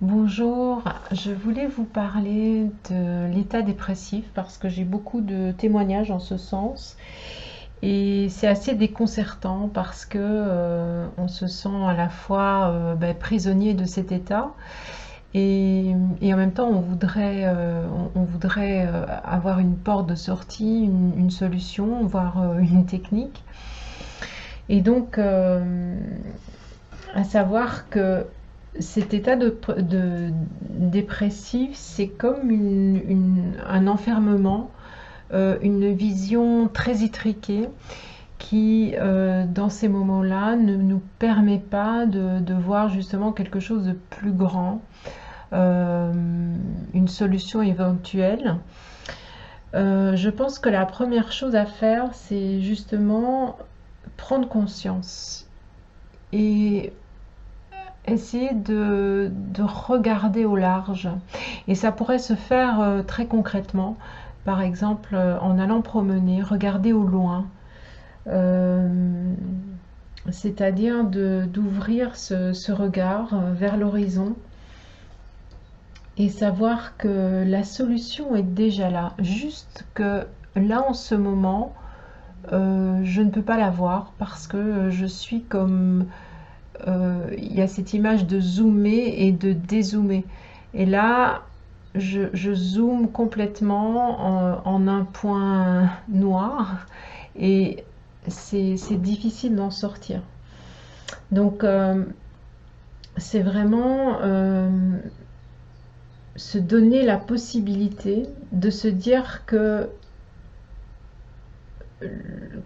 Bonjour, je voulais vous parler de l'état dépressif parce que j'ai beaucoup de témoignages en ce sens et c'est assez déconcertant parce que on se sent à la fois prisonnier de cet état et en même temps on voudrait avoir une porte de sortie, une solution, voire une technique. Et donc à savoir que cet état de dépressif, c'est comme un enfermement, une vision très étriquée qui, dans ces moments-là, ne nous permet pas de voir justement quelque chose de plus grand, euh, une solution éventuelle. Je pense que la première chose à faire, c'est justement prendre conscience et essayer de regarder au large. Et ça pourrait se faire très concrètement, par exemple en allant promener, regarder au loin, euh, c'est-à-dire d'ouvrir ce regard vers l'horizon et savoir que la solution est déjà là, juste que là en ce moment, je ne peux pas la voir parce que je suis comme il y a cette image de zoomer et de dézoomer. Et là, je zoome complètement en un point noir et c'est difficile d'en sortir. Donc, c'est vraiment se donner la possibilité de se dire que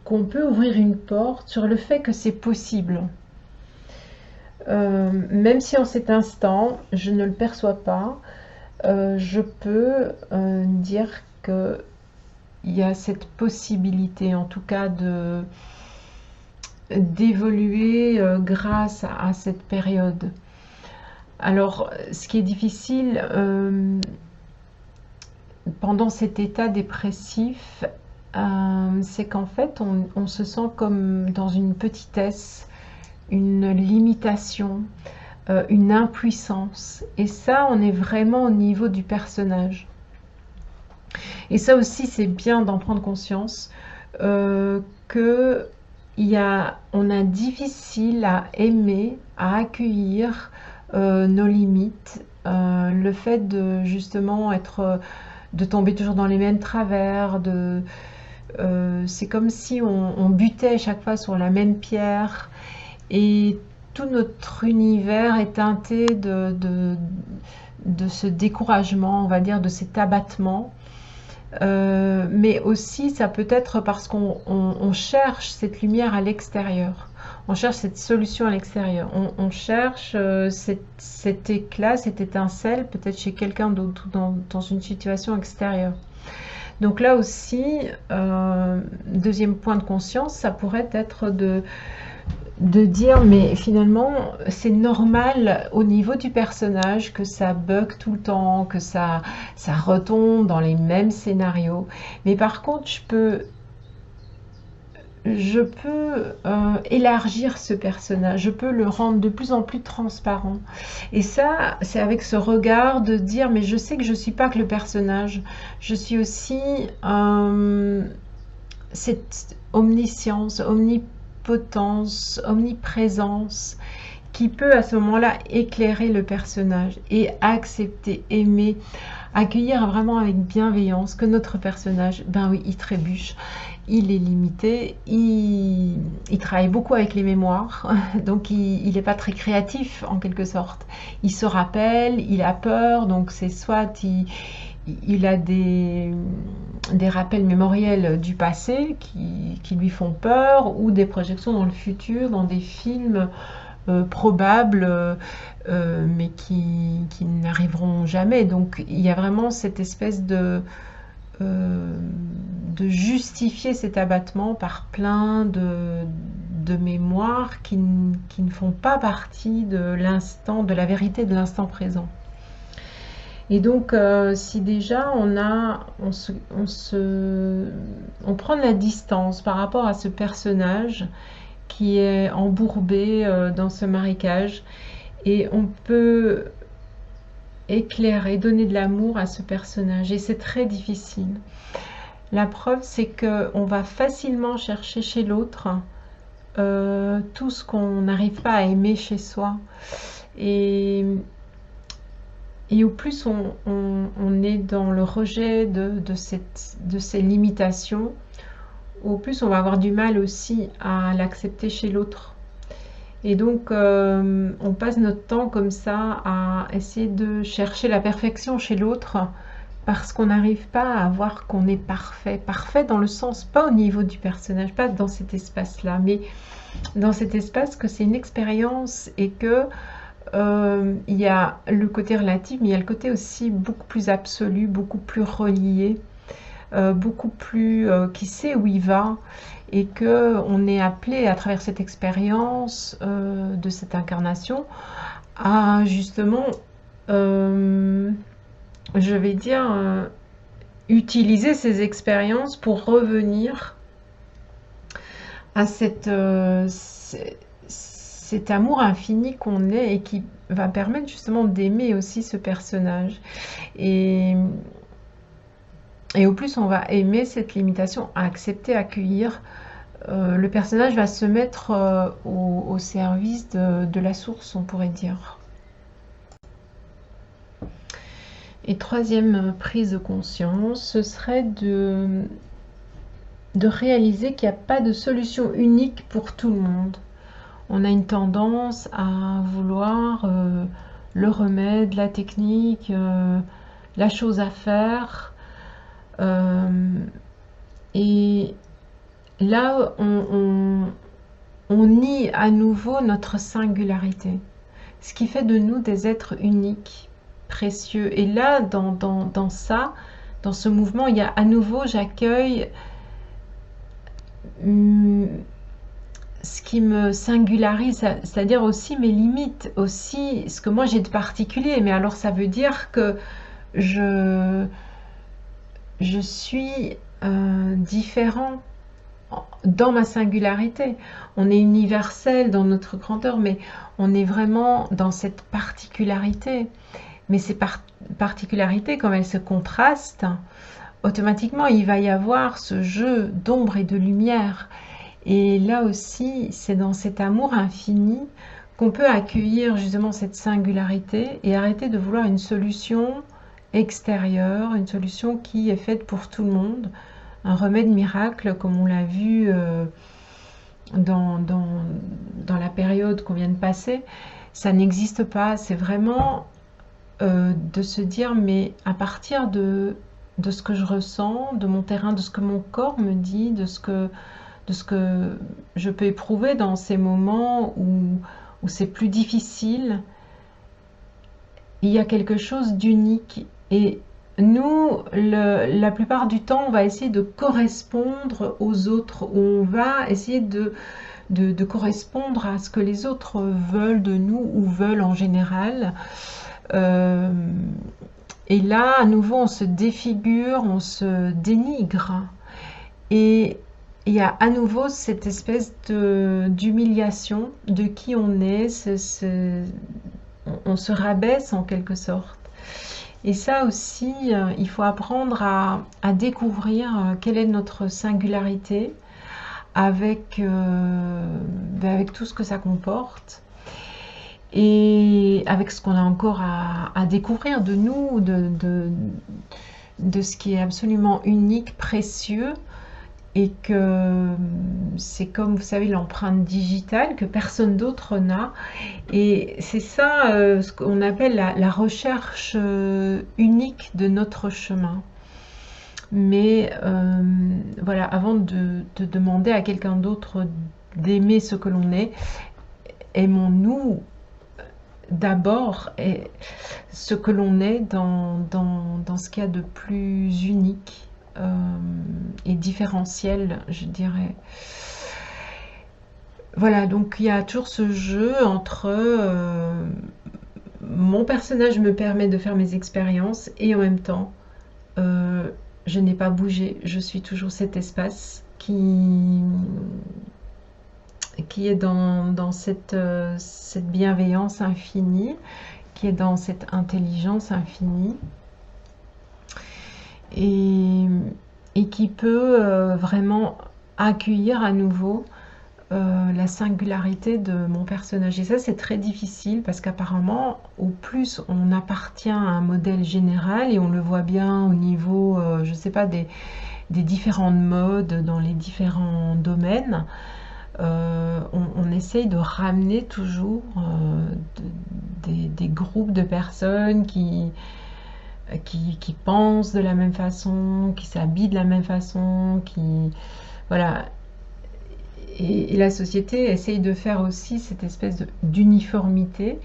qu'on peut ouvrir une porte sur le fait que c'est possible. Même si en cet instant, je ne le perçois pas, je peux dire qu'il y a cette possibilité, en tout cas, d'évoluer grâce à cette période. Alors, ce qui est difficile pendant cet état dépressif, c'est qu'en fait, on se sent comme dans une petitesse, une limitation, une impuissance. Et ça, on est vraiment au niveau du personnage. Et ça aussi, c'est bien d'en prendre conscience que on a difficile à aimer, à accueillir nos limites, le fait de justement de tomber toujours dans les mêmes travers, c'est comme si on butait chaque fois sur la même pierre et tout notre univers est teinté de ce découragement, on va dire, de cet abattement. Mais aussi, ça peut être parce qu'on cherche cette lumière à l'extérieur. On cherche cette solution à l'extérieur. On cherche cet éclat, cette étincelle, peut-être chez quelqu'un d'autre, dans une situation extérieure. Donc là aussi, deuxième point de conscience, ça pourrait être de dire mais finalement c'est normal au niveau du personnage que ça bug tout le temps, que ça retombe dans les mêmes scénarios, mais par contre je peux élargir ce personnage, je peux le rendre de plus en plus transparent. Et ça, c'est avec ce regard de dire, mais je sais que je ne suis pas que le personnage, je suis aussi cette omniscience, omnipotence, omniprésence qui peut à ce moment-là éclairer le personnage et accepter, aimer, accueillir vraiment avec bienveillance que notre personnage, ben oui, il trébuche, il est limité, il travaille beaucoup avec les mémoires, donc il n'est pas très créatif en quelque sorte. Il se rappelle, il a peur, donc c'est soit il a des rappels mémoriels du passé qui lui font peur ou des projections dans le futur, dans des films probables mais qui n'arriveront jamais. Donc il y a vraiment cette espèce de justifier cet abattement par plein de mémoires qui ne font pas partie de l'instant, de la vérité de l'instant présent. Et donc, si déjà on prend de la distance par rapport à ce personnage qui est embourbé dans ce marécage, et on peut éclairer, donner de l'amour à ce personnage. Et c'est très difficile. La preuve, c'est qu'on va facilement chercher chez l'autre tout ce qu'on n'arrive pas à aimer chez soi. Et au plus on est dans le rejet de ces limitations, au plus on va avoir du mal aussi à l'accepter chez l'autre. Et donc on passe notre temps comme ça à essayer de chercher la perfection chez l'autre parce qu'on n'arrive pas à voir qu'on est parfait. Parfait dans le sens, pas au niveau du personnage, pas dans cet espace-là, mais dans cet espace que c'est une expérience et que il y a le côté relatif, mais il y a le côté aussi beaucoup plus absolu, beaucoup plus relié, beaucoup plus qui sait où il va, et que on est appelé à travers cette expérience de cette incarnation à justement, je vais dire, utiliser ces expériences pour revenir à cet amour infini qu'on est et qui va permettre justement d'aimer aussi ce personnage. Et au plus on va aimer cette limitation, à accepter, accueillir, le personnage va se mettre au service de la source, on pourrait dire. Et troisième prise de conscience, ce serait de réaliser qu'il n'y a pas de solution unique pour tout le monde. On a une tendance à vouloir le remède, la technique, la chose à faire. Et là, on nie à nouveau notre singularité, ce qui fait de nous des êtres uniques, précieux. Et là, dans ça, dans ce mouvement, il y a à nouveau, j'accueille ce qui me singularise, c'est-à-dire aussi mes limites, aussi ce que moi j'ai de particulier. Mais alors ça veut dire que je suis différent dans ma singularité. On est universel dans notre grandeur, mais on est vraiment dans cette particularité. Mais ces particularités, comme elles se contrastent, automatiquement il va y avoir ce jeu d'ombre et de lumière. Et là aussi, c'est dans cet amour infini qu'on peut accueillir justement cette singularité et arrêter de vouloir une solution extérieure, une solution qui est faite pour tout le monde, un remède miracle comme on l'a vu dans la période qu'on vient de passer. Ça n'existe pas, c'est vraiment de se dire, mais à partir de ce que je ressens, de mon terrain, de ce que mon corps me dit, de ce que je peux éprouver dans ces moments où c'est plus difficile, il y a quelque chose d'unique. Et nous, la plupart du temps, on va essayer de correspondre aux autres, on va essayer de correspondre à ce que les autres veulent de nous ou veulent en général. Et là, à nouveau, on se défigure, on se dénigre. Et il y a à nouveau cette espèce d'humiliation de qui on est, on se rabaisse en quelque sorte. Et ça aussi, il faut apprendre à découvrir quelle est notre singularité avec tout ce que ça comporte et avec ce qu'on a encore à découvrir de nous, de ce qui est absolument unique, précieux. Et que c'est comme, vous savez, l'empreinte digitale que personne d'autre n'a. Et c'est ça ce qu'on appelle la recherche unique de notre chemin. Mais voilà, avant de demander à quelqu'un d'autre d'aimer ce que l'on est, aimons-nous d'abord ce que l'on est dans ce qu'il y a de plus unique. Et différentiel, je dirais. Voilà, donc il y a toujours ce jeu entre mon personnage me permet de faire mes expériences et en même temps je n'ai pas bougé, je suis toujours cet espace qui est dans cette bienveillance infinie, qui est dans cette intelligence infinie et qui peut vraiment accueillir à nouveau la singularité de mon personnage. Et ça, c'est très difficile parce qu'apparemment, au plus on appartient à un modèle général, et on le voit bien au niveau, je sais pas, des différentes modes dans les différents domaines, on essaye de ramener toujours des groupes de personnes qui pensent de la même façon, qui s'habillent de la même façon, voilà. Et la société essaye de faire aussi cette espèce d'uniformité.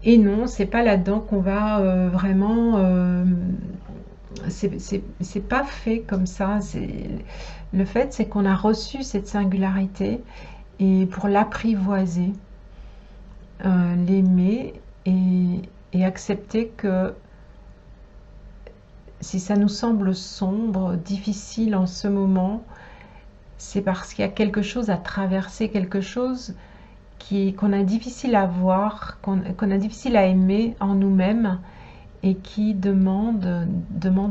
Et non, c'est pas là-dedans qu'on va vraiment... c'est pas fait comme ça. Le fait, c'est qu'on a reçu cette singularité, et pour l'apprivoiser, l'aimer et accepter que si ça nous semble sombre, difficile en ce moment, c'est parce qu'il y a quelque chose à traverser, quelque chose qu'on a difficile à voir, qu'on a difficile à aimer en nous-mêmes, et qui demande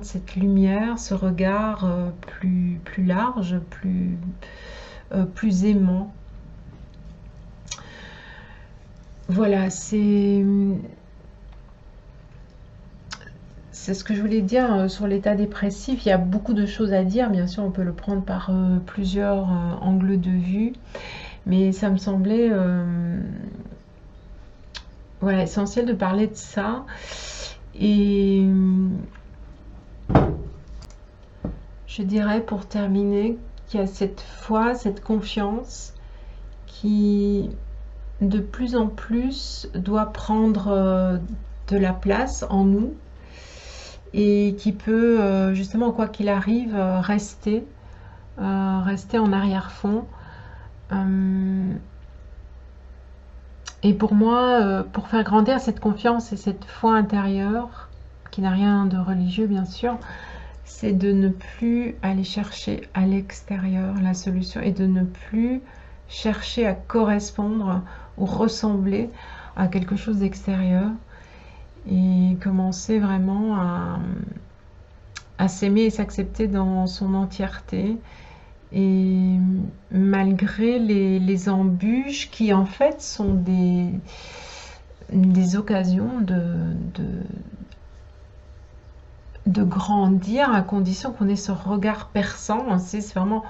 cette lumière, ce regard plus large, plus aimant. Voilà, c'est ce que je voulais dire sur l'état dépressif. Il y a beaucoup de choses à dire, bien sûr on peut le prendre par plusieurs angles de vue, mais ça me semblait voilà, essentiel de parler de ça. Et je dirais pour terminer qu'il y a cette foi, cette confiance qui de plus en plus doit prendre de la place en nous, et qui peut justement, quoi qu'il arrive, rester en arrière-fond. Et pour moi, pour faire grandir cette confiance et cette foi intérieure, qui n'a rien de religieux bien sûr, c'est de ne plus aller chercher à l'extérieur la solution, et de ne plus chercher à correspondre ou ressembler à quelque chose d'extérieur, et commencer vraiment à s'aimer et s'accepter dans son entièreté, et malgré les embûches qui en fait sont des occasions de grandir, à condition qu'on ait ce regard perçant. C'est vraiment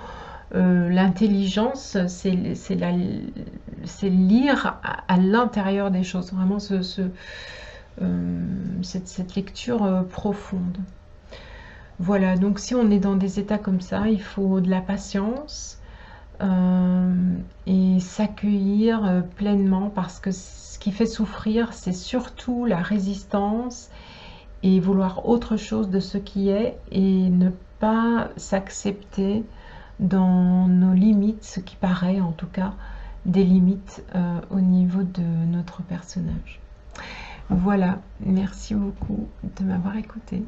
l'intelligence, c'est lire à l'intérieur des choses, vraiment cette lecture profonde. Voilà, donc si on est dans des états comme ça, il faut de la patience et s'accueillir pleinement, parce que ce qui fait souffrir, c'est surtout la résistance et vouloir autre chose de ce qui est, et ne pas s'accepter dans nos limites, ce qui paraît en tout cas des limites au niveau de notre personnage. Voilà, merci beaucoup de m'avoir écouté.